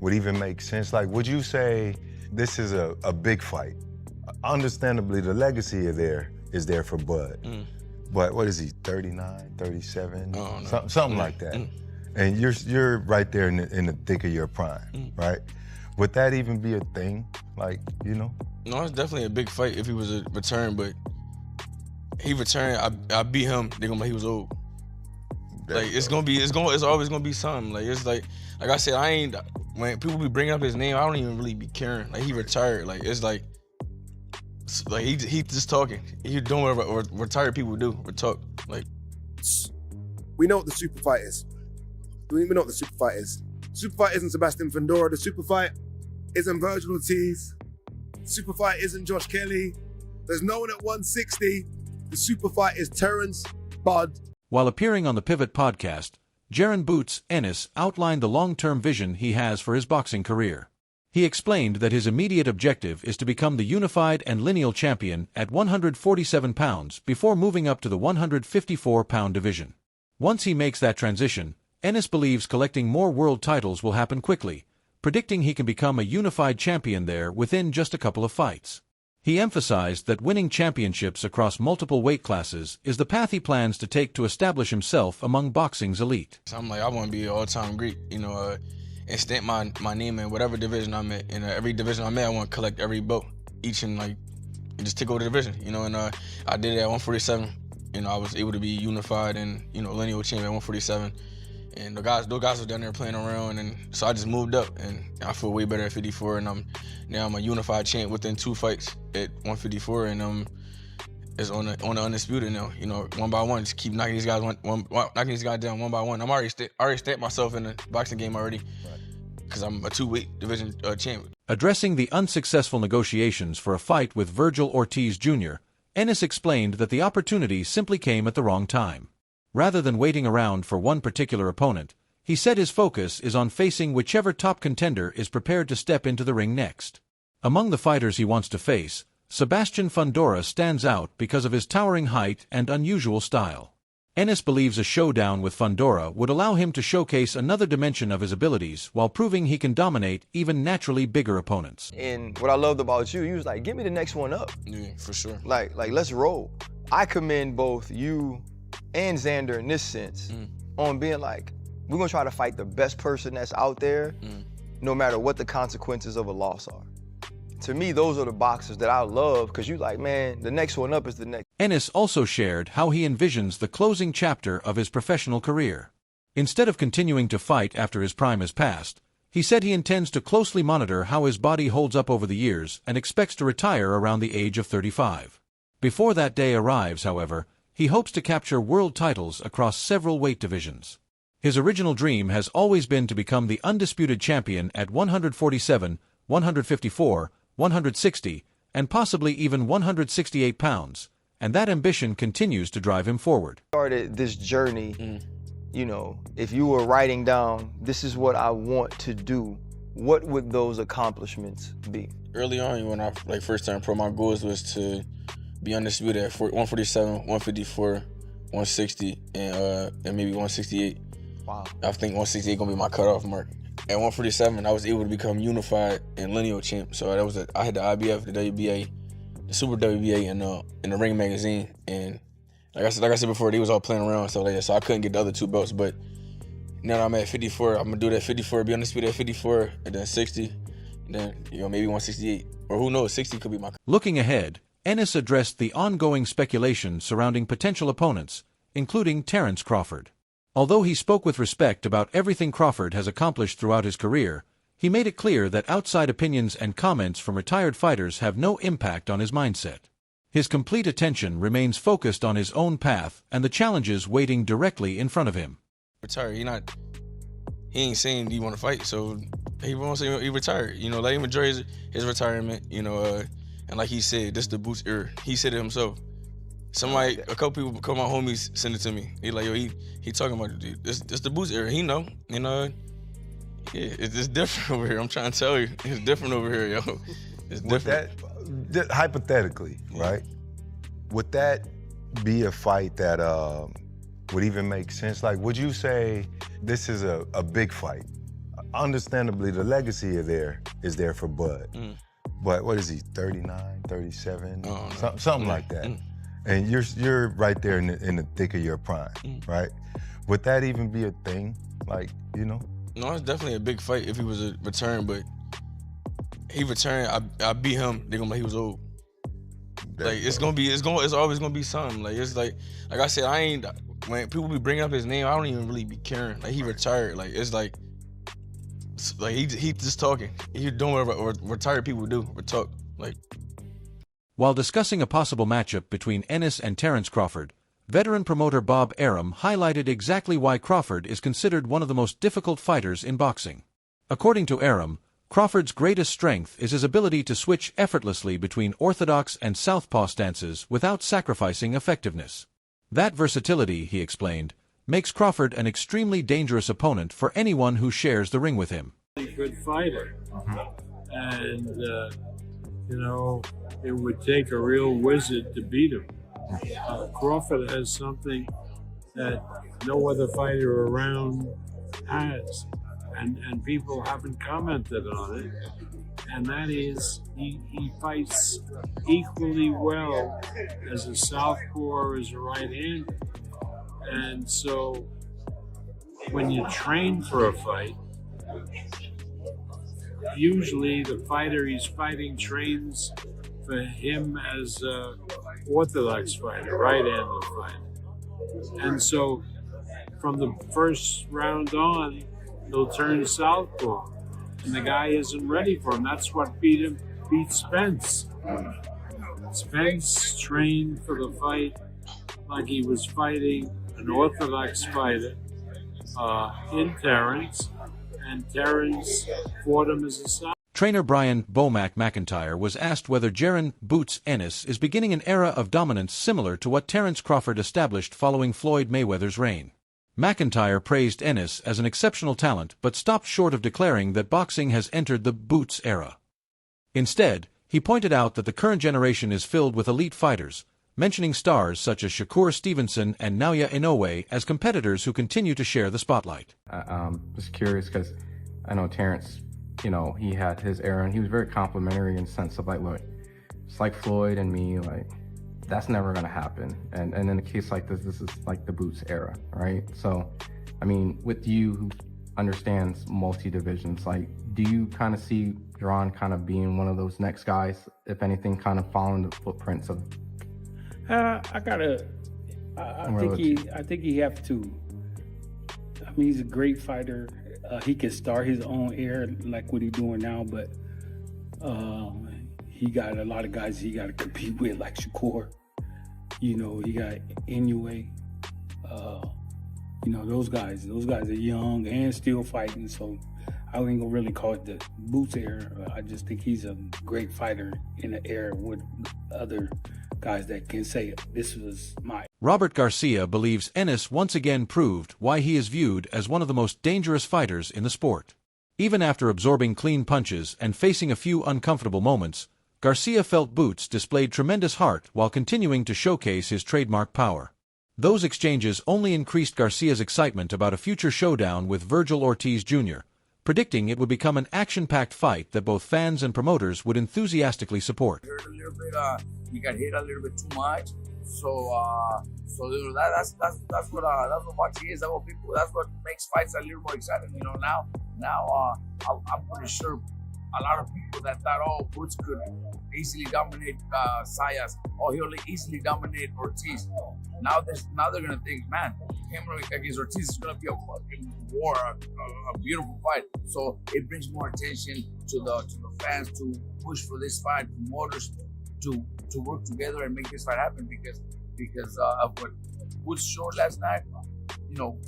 would even make sense? Like, would you say this is a big fight? Understandably, the legacy is there for Bud. But what is he, 39, 37? Something like that. And you're right there in the thick of your prime, right? Would that even be a thing? Like, you know? No, it's definitely a big fight if he was a return, but he returned, I beat him, they're gonna be like he was old. Like, it's always gonna be something. Like, it's like I said, when people be bringing up his name, I don't even really be caring. Like, he retired. Like, it's like he just talking. He doing what retired people do. We talk. Like, we know what the super fight is. We know what the super fight is. Super fight isn't Sebastian Fundora. The super fight isn't Virgil Ortiz. The super fight isn't Josh Kelly. There's no one at 160. The super fight is Terence Bud. While appearing on the Pivot podcast, Jaron "Boots" Ennis outlined the long-term vision he has for his boxing career. He explained that his immediate objective is to become the unified and lineal champion at 147 pounds before moving up to the 154-pound division. Once he makes that transition, Ennis believes collecting more world titles will happen quickly, predicting he can become a unified champion there within just a couple of fights. He emphasized that winning championships across multiple weight classes is the path he plans to take to establish himself among boxing's elite. So I'm like, I want to be an all-time great, and stamp my name in whatever division I'm at. In every division I'm at, I want to collect every belt, and just take over the division, and I did it at 147. I was able to be unified and, lineal champion at 147. And those guys were down there playing around, and so I just moved up, and I feel way better at 54, and now I'm a unified champ within 2 fights at 154, and it's on the undisputed now. One by one, just keep knocking these guys down one by one. I'm already stamped myself in the boxing game already, because I'm a 2-weight division champ. Addressing the unsuccessful negotiations for a fight with Virgil Ortiz Jr., Ennis explained that the opportunity simply came at the wrong time. Rather than waiting around for one particular opponent, he said his focus is on facing whichever top contender is prepared to step into the ring next. Among the fighters he wants to face, Sebastian Fundora stands out because of his towering height and unusual style. Ennis believes a showdown with Fundora would allow him to showcase another dimension of his abilities while proving he can dominate even naturally bigger opponents. And what I loved about you was like, give me the next one up. Yeah, for sure. Like let's roll. I commend both you and Xander in this sense on being like, we're gonna try to fight the best person that's out there, no matter what the consequences of a loss are. To me, those are the boxers that I love, because you like, man, the next one up is the next. Ennis also shared how he envisions the closing chapter of his professional career. Instead of continuing to fight after his prime has passed, he said he intends to closely monitor how his body holds up over the years and expects to retire around the age of 35. Before that day arrives, however, he hopes to capture world titles across several weight divisions. His original dream has always been to become the undisputed champion at 147, 154, 160, and possibly even 168 pounds, and that ambition continues to drive him forward. Started this journey, if you were writing down, this is what I want to do, what would those accomplishments be? Early on, when I first turned pro, my goals was to be undisputed at 147, 154, 160, and maybe 168. Wow. I think 168 gonna be my cutoff mark. At 147, I was able to become unified and lineal champ. So I had the IBF, the WBA, the Super WBA, in the Ring magazine. And like I said before, they was all playing around and stuff like that. So I couldn't get the other 2 belts. But now that I'm at 54, I'm gonna do that 54, be undisputed at 54, and then 60, and then maybe 168, or who knows, 60 could be my. Looking ahead, Ennis addressed the ongoing speculation surrounding potential opponents, including Terence Crawford. Although he spoke with respect about everything Crawford has accomplished throughout his career, he made it clear that outside opinions and comments from retired fighters have no impact on his mindset. His complete attention remains focused on his own path and the challenges waiting directly in front of him. Retired, he ain't saying he want to fight, so he won't say he retired. Let him enjoy his retirement, and like he said, this is the Boots era. He said it himself. A couple people, a couple of my homies send it to me. He like, yo, he talking about it. This the Boots era. He know, yeah, it's different over here. I'm trying to tell you, it's different over here, yo. It's different. Hypothetically, right? Would that be a fight that would even make sense? Like, would you say this is a big fight? understandably, the legacy is there for Bud. But what is he, 39, 37? Something like that. And you're right there in the thick of your prime, right? Would that even be a thing? Like, you know? No, it's definitely a big fight if he was a return, but he returned, I beat him, they're gonna be like he was old. Like it's always gonna be something. Like it's like I said, when people be bringing up his name, I don't even really be caring. Like he retired. Like it's like he just talking. He doing what retired people do. We talk. Like while discussing a possible matchup between Ennis and Terence Crawford, veteran promoter Bob Arum highlighted exactly why Crawford is considered one of the most difficult fighters in boxing. According to Arum, Crawford's greatest strength is his ability to switch effortlessly between orthodox and southpaw stances without sacrificing effectiveness. That versatility, he explained, makes Crawford an extremely dangerous opponent for anyone who shares the ring with him. Good fighter, and you know, it would take a real wizard to beat him. Crawford has something that no other fighter around has. And people haven't commented on it, and that is he fights equally well as a southpaw as a right-hander. And so when you train for a fight, usually the fighter he's fighting trains for him as an orthodox fighter, right-handed fighter. And so from the first round on, he'll turn southpaw, and the guy isn't ready for him. That's what beat Spence. Spence trained for the fight like he was fighting an orthodox fighter in Terence, and Terence fought him as a southpaw. Trainer Brian Bomac McIntyre was asked whether Jaron "Boots" Ennis is beginning an era of dominance similar to what Terence Crawford established following Floyd Mayweather's reign. McIntyre praised Ennis as an exceptional talent but stopped short of declaring that boxing has entered the Boots era. Instead, he pointed out that the current generation is filled with elite fighters, mentioning stars such as Shakur Stevenson and Naoya Inoue as competitors who continue to share the spotlight. Just curious because I know Terence, you know, he had his era and he was very complimentary in the sense of like, look, it's like Floyd and me, like, that's never going to happen. And in a case like this is like the Boots era, right? So, I mean, with you who understands multi-divisions, like, do you kind of see Jaron kind of being one of those next guys, if anything, kind of following the footprints of? I think he have to. I mean, he's a great fighter. He can start his own era like what he's doing now, but he got a lot of guys he got to compete with, like Shakur. You know, he got Inoue. You know, those guys are young and still fighting, so I ain't gonna really call it the Boots era. I just think he's a great fighter in the era with other guys that can say, this was my. Robert Garcia believes Ennis once again proved why he is viewed as one of the most dangerous fighters in the sport. Even after absorbing clean punches and facing a few uncomfortable moments, Garcia felt Boots displayed tremendous heart while continuing to showcase his trademark power. Those exchanges only increased Garcia's excitement about a future showdown with Virgil Ortiz Jr., predicting it would become an action-packed fight that both fans and promoters would enthusiastically support. Hurt a little bit, he got hit a little bit too much, so that's what boxing is. That's what makes fights a little more exciting. You know, now I'm pretty sure a lot of people that thought, oh, Boots could easily dominate Zios, or he'll easily dominate Ortiz. Now they're gonna think, man, him against Ortiz is gonna be a fucking war, a beautiful fight. So it brings more attention to the fans to push for this fight, promoters to work together and make this fight happen because of what Boots showed last night. You know,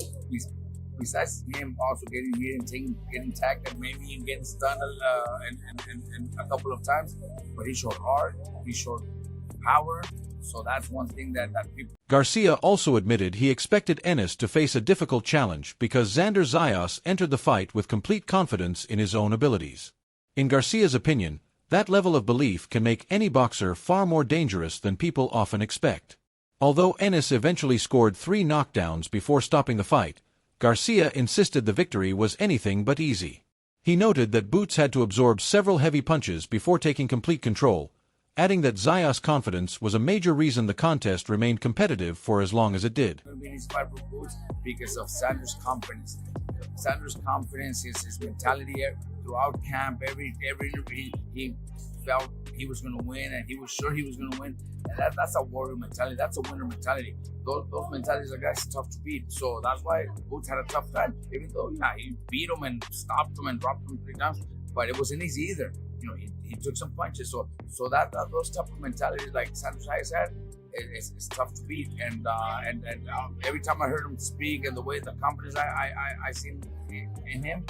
besides him also getting hit and getting tagged and maybe even getting stunned and a couple of times, but he showed heart, he showed power, so that's one thing that people. Garcia also admitted he expected Ennis to face a difficult challenge because Xander Zios entered the fight with complete confidence in his own abilities. In Garcia's opinion, that level of belief can make any boxer far more dangerous than people often expect. Although Ennis eventually scored 3 knockdowns before stopping the fight, Garcia insisted the victory was anything but easy. He noted that Boots had to absorb several heavy punches before taking complete control, adding that Zios' confidence was a major reason the contest remained competitive for as long as it did. Because of Sanders' confidence. Sanders' confidence is his mentality throughout camp. Every interview, he felt he was going to win, and he was sure he was going to win. And that's a warrior mentality. That's a winner mentality. Those mentalities are guys tough to beat. So that's why Boots had a tough time. Even though, he beat him and stopped him and dropped him 3 times, but it wasn't easy either. He took some punches. So that those type of mentalities like Sanders had, it's tough to beat. And every time I heard him speak and the way the confidence I seen in him,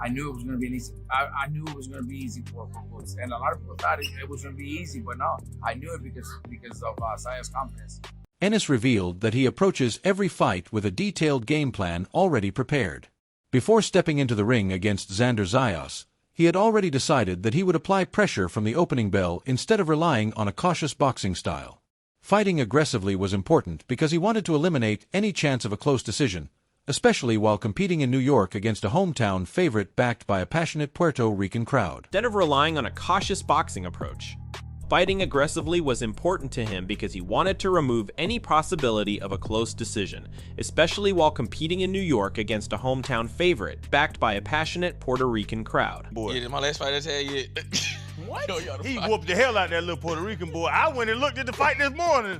I knew it was going to be easy. I knew it was going to be easy for Boots. And a lot of people thought it was going to be easy, but no, I knew it because of Zios' confidence. Ennis revealed that he approaches every fight with a detailed game plan already prepared. Before stepping into the ring against Xander Zios, he had already decided that he would apply pressure from the opening bell instead of relying on a cautious boxing style. Fighting aggressively was important because he wanted to eliminate any chance of a close decision, especially while competing in New York against a hometown favorite backed by a passionate Puerto Rican crowd. Instead of relying on a cautious boxing approach, fighting aggressively was important to him because he wanted to remove any possibility of a close decision, especially while competing in New York against a hometown favorite backed by a passionate Puerto Rican crowd. Boy. Yeah, my last fight I had, yeah. What? He whooped the hell out of that little Puerto Rican boy. I went and looked at the fight this morning.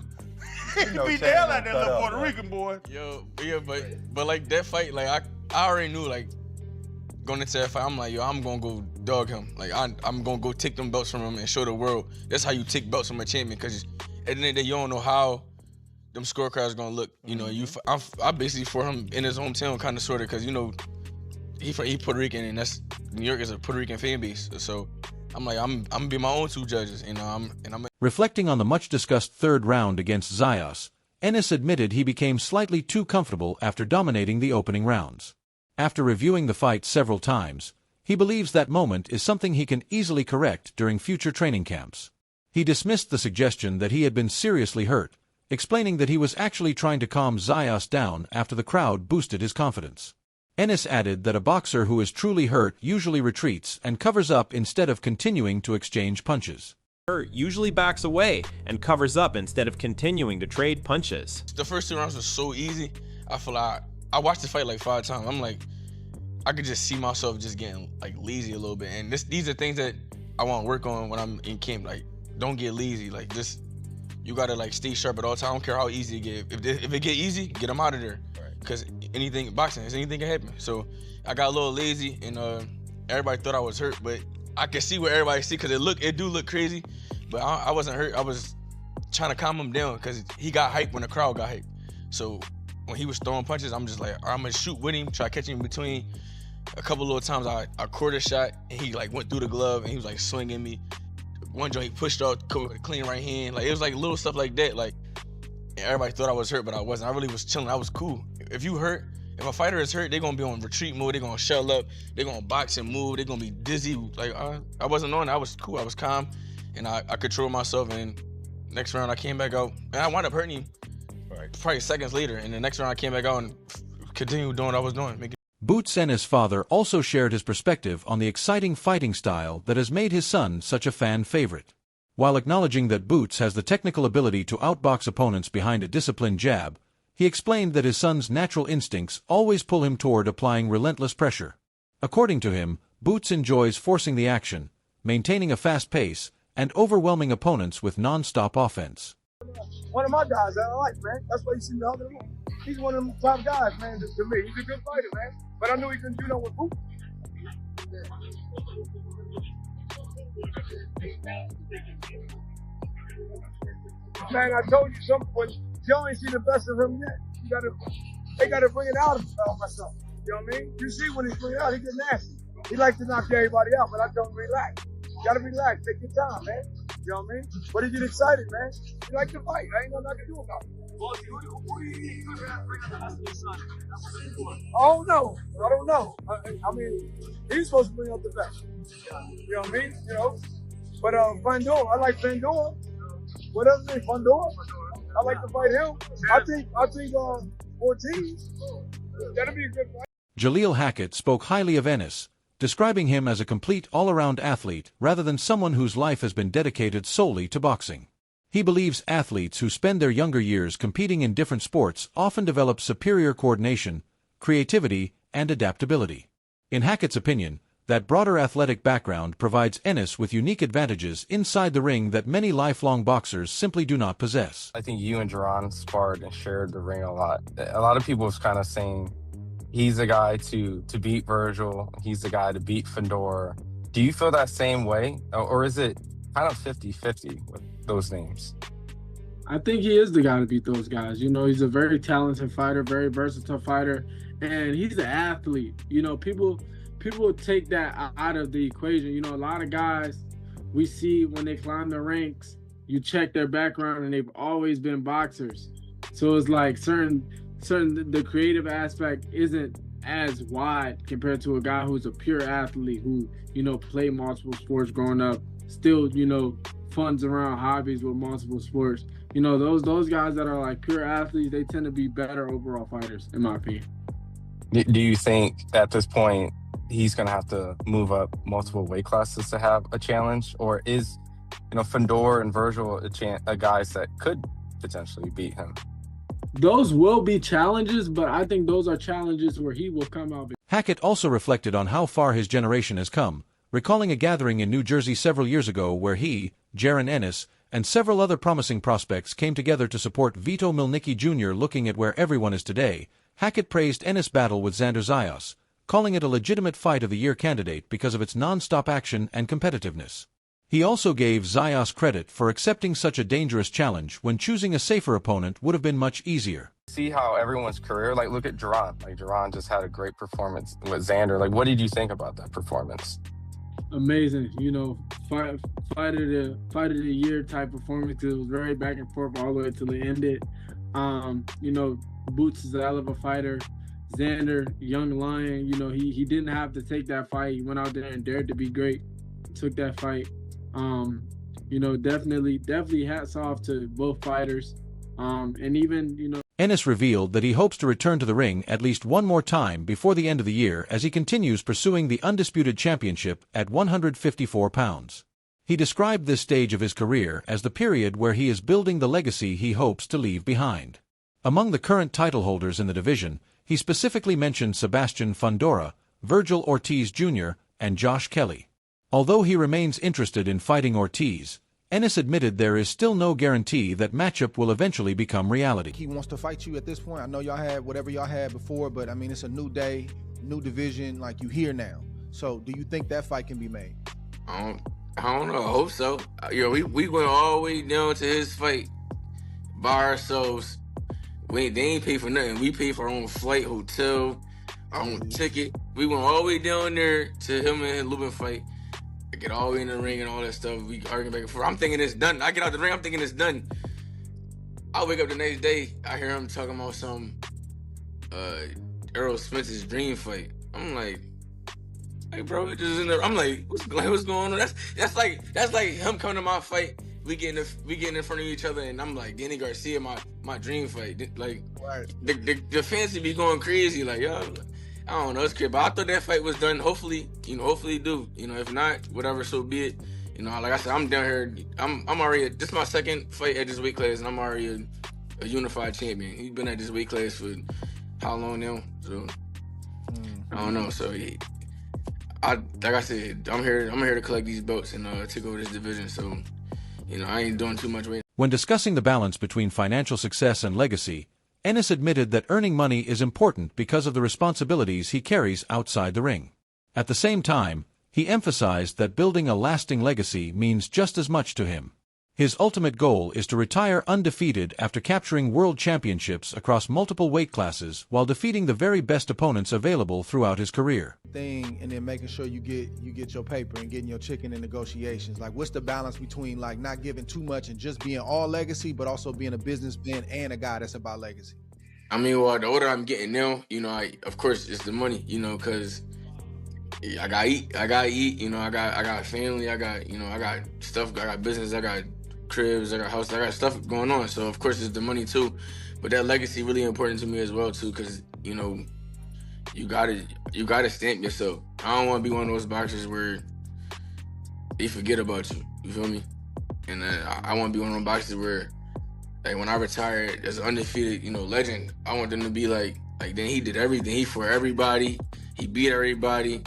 He beat the hell out of that little Puerto Rican boy. Yo, yeah, but like that fight, like I already knew, like, going into that fight, I'm like, yo, I'm gonna go dog him. Like, I'm gonna go take them belts from him and show the world that's how you take belts from a champion. Because at the end of the day, you don't know how them scorecards gonna look. I basically for him in his hometown, kind of sorta, because he Puerto Rican, and that's New York is a Puerto Rican fan base. So I'm like, I'm gonna be my own 2 judges. Reflecting on the much-discussed third round against Zios, Ennis admitted he became slightly too comfortable after dominating the opening rounds. After reviewing the fight several times, he believes that moment is something he can easily correct during future training camps. He dismissed the suggestion that he had been seriously hurt, explaining that he was actually trying to calm Zios down after the crowd boosted his confidence. Ennis added that a boxer who is truly hurt usually retreats and covers up instead of continuing to exchange punches. Usually backs away and covers up instead of continuing to trade punches. The first 2 rounds were so easy. I feel like I watched the fight like 5 times. I'm like, I could just see myself just getting like lazy a little bit. And these are things that I want to work on when I'm in camp. Like, don't get lazy. Like, just you gotta like stay sharp at all times. I don't care how easy it get. If it get easy, get them out of there. Because boxing, anything can happen. So I got a little lazy, and everybody thought I was hurt, but I can see what everybody see because it do look crazy. But I wasn't hurt. I was trying to calm him down because he got hyped when the crowd got hyped. So when he was throwing punches, I'm just like, all right, I'm gonna shoot with him, try to catch him in between. A couple little times I quarter shot, and he like went through the glove, and he was like swinging me. One joint he pushed out with a clean right hand. Like, it was like little stuff like that. Like, and everybody thought I was hurt, but I wasn't. I really was chilling. I was cool. If you hurt, if a fighter is hurt, they're gonna be on retreat mode. They're gonna shell up. They're gonna box and move. They're gonna be dizzy. Like, I wasn't on it. I was cool. I was calm, and I controlled myself. And next round I came back out, and I wound up hurting him probably seconds later. And the next round I came back out and continued doing what I was doing. Boots Ennis' father also shared his perspective on the exciting fighting style that has made his son such a fan favorite. While acknowledging that Boots has the technical ability to outbox opponents behind a disciplined jab, he explained that his son's natural instincts always pull him toward applying relentless pressure. According to him, Boots enjoys forcing the action, maintaining a fast pace, and overwhelming opponents with non-stop offense. One of my guys I like, man. That's why you see me all the time. He's one of them top guys, man, to me. He's a good fighter, man. But I knew he couldn't do nothing with Boots. Man, I told you something, but Joe ain't seen the best of him yet. They gotta bring it out of myself. You know what I mean? You see when he's bringing it out, he get nasty. He likes to knock everybody out, but I told him relax. You gotta relax, take your time, man. You know what I mean? But he get excited, man. He like to fight. I ain't nothing I can do about it. Who do you think you're gonna bring up the rest of your son? I don't know. I mean, he's supposed to bring up the best. You know what I mean? You know? But Fandor, I like Fandor. What else is it? Fandor? I like to fight him. I think Ortiz, that'll be a good fight. Jaleel Hackett spoke highly of Ennis, describing him as a complete all-around athlete rather than someone whose life has been dedicated solely to boxing. He believes athletes who spend their younger years competing in different sports often develop superior coordination, creativity, and adaptability. In Hackett's opinion, that broader athletic background provides Ennis with unique advantages inside the ring that many lifelong boxers simply do not possess. I think you and Jaron sparred and shared the ring a lot. A lot of people was kind of saying he's the guy to beat Virgil, he's the guy to beat Fedor. Do you feel that same way? Or is it kind of 50-50 with those names? I think he is the guy to beat those guys. You know, he's a very talented fighter, very versatile fighter, and he's an athlete. You know, people take that out of the equation. You know, a lot of guys we see when they climb the ranks, you check their background and they've always been boxers. So it's like certain the creative aspect isn't as wide compared to a guy who's a pure athlete who, you know, played multiple sports growing up, still, you know, funds around hobbies with multiple sports. You know, those guys that are like pure athletes, they tend to be better overall fighters, in my opinion. Do you think at this point he's going to have to move up multiple weight classes to have a challenge? Or is, you know, Fedor and Virgil a guys that could potentially beat him? Those will be challenges, but I think those are challenges where he will come out. Hackett also reflected on how far his generation has come, recalling a gathering in New Jersey several years ago where he, Jaron Ennis, and several other promising prospects came together to support Vito Milnicki Jr. Looking at where everyone is today, Hackett praised Ennis' battle with Xander Zios, calling it a legitimate Fight of the Year candidate because of its non-stop action and competitiveness. He also gave Zios credit for accepting such a dangerous challenge when choosing a safer opponent would have been much easier. See how everyone's career, like look at Jaron. Like Jaron just had a great performance with Xander. Like what did you think about that performance? Amazing, you know, fight of the year type performance. It was very back and forth all the way till it ended. You know, Boots is a hell of a fighter. Xander, young lion, you know, he didn't have to take that fight. He went out there and dared to be great. Took that fight. You know, definitely hats off to both fighters. And even, you know, Ennis revealed that he hopes to return to the ring at least one more time before the end of the year as he continues pursuing the undisputed championship at 154 pounds. He described this stage of his career as the period where he is building the legacy he hopes to leave behind. Among the current title holders in the division, he specifically mentioned Sebastian Fundora, Virgil Ortiz Jr., and Josh Kelly. Although he remains interested in fighting Ortiz, Ennis admitted there is still no guarantee that matchup will eventually become reality. He wants to fight you at this point. I know y'all had whatever y'all had before, but I mean, it's a new day, new division, like you here now. So do you think that fight can be made? I don't know. I hope so. You know, we went all the way down to his fight by ourselves. They ain't pay for nothing. We paid for our own flight, hotel, our own ticket. We went all the way down there to him and Lubin fight. I get all the way in the ring and all that stuff. We arguing back and forth. I'm thinking it's done. I get out the ring, I'm thinking it's done. I wake up the next day, I hear him talking about some Errol Spence's dream fight. I'm like, hey bro, it just in there. I'm like, what's going on? That's like him coming to my fight. We getting in front of each other, and I'm like, Danny Garcia, my dream fight. Like, right. The fans be going crazy. Like, yo, I don't know, it's crazy. But I thought that fight was done. Hopefully do. You know, if not, whatever, so be it. You know, like I said, I'm down here. I'm already. This is my second fight at this weight class, and I'm already a unified champion. He's been at this weight class for how long now? So I don't know. So like I said, I'm here to collect these belts and take over this division. So. You know, I ain't doing too much weight. When discussing the balance between financial success and legacy, Ennis admitted that earning money is important because of the responsibilities he carries outside the ring. At the same time, he emphasized that building a lasting legacy means just as much to him. His ultimate goal is to retire undefeated after capturing world championships across multiple weight classes while defeating the very best opponents available throughout his career. And then making sure you get your paper and getting your chicken in negotiations. Like, what's the balance between like not giving too much and just being all legacy, but also being a businessman and a guy that's about legacy? I mean, well, the older I'm getting now, you know, of course it's the money, you know, because I gotta eat, you know, I got family, I got stuff, I got business, I got cribs, I got house, I got stuff going on. So of course it's the money too, but that legacy really important to me as well too, because you know, you gotta you gotta stamp yourself. I don't want to be one of those boxers where they forget about you. You feel me? And I want to be one of those boxers where, like, when I retire as an undefeated, legend, I want them to be like then he did everything. He for everybody. He beat everybody.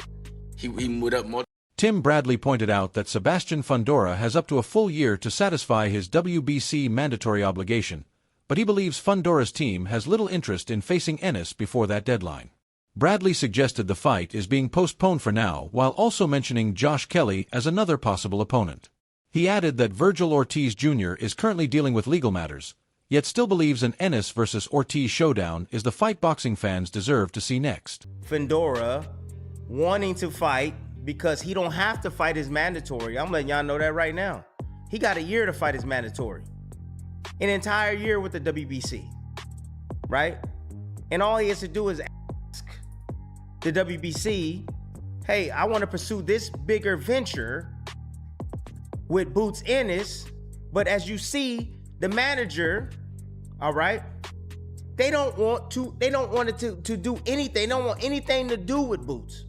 He moved up multiple. Tim Bradley pointed out that Sebastian Fundora has up to a full year to satisfy his WBC mandatory obligation, but he believes Fundora's team has little interest in facing Ennis before that deadline. Bradley suggested the fight is being postponed for now, while also mentioning Josh Kelly as another possible opponent. He added that Virgil Ortiz Jr. is currently dealing with legal matters, yet still believes an Ennis versus Ortiz showdown is the fight boxing fans deserve to see next. Fundora wanting to fight because he don't have to fight his mandatory. I'm letting y'all know that right now. He got a year to fight his mandatory. An entire year with the WBC, right? And all he has to do is ask the WBC, hey, I want to pursue this bigger venture with Boots Ennis, but as you see, the manager, all right, they don't want it to do anything. They don't want anything to do with Boots.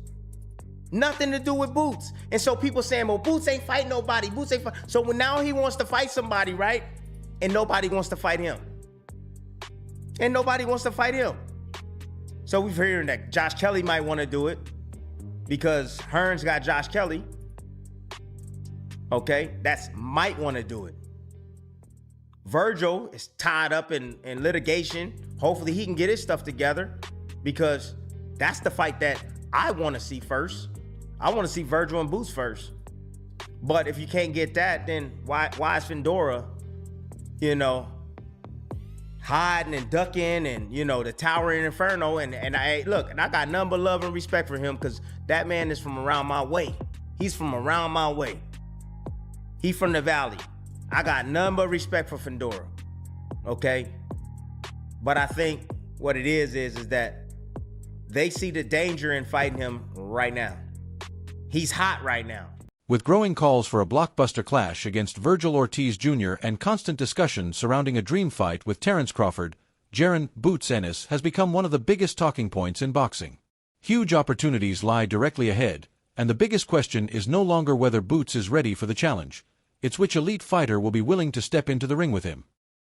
Nothing to do with Boots. And so people saying, well, Boots ain't fighting nobody. Boots ain't fight. So now he wants to fight somebody, right? And nobody wants to fight him. And nobody wants to fight him. So we've heard that Josh Kelly might want to do it because Hearns got Josh Kelly. Okay, that's might want to do it. Virgil is tied up in litigation. Hopefully he can get his stuff together because that's the fight that I want to see first. I want to see Virgil and Boots first. But if you can't get that, then why is Fundora, hiding and ducking and, the towering inferno? And I got nothing but love and respect for him because that man is from around my way. He's from around my way. He from the valley. I got nothing but respect for Fundora, okay? But I think what it is that they see the danger in fighting him right now. He's hot right now. With growing calls for a blockbuster clash against Virgil Ortiz Jr. and constant discussion surrounding a dream fight with Terence Crawford, Jaron "Boots" Ennis has become one of the biggest talking points in boxing. Huge opportunities lie directly ahead, and the biggest question is no longer whether Boots is ready for the challenge. It's which elite fighter will be willing to step into the ring with him.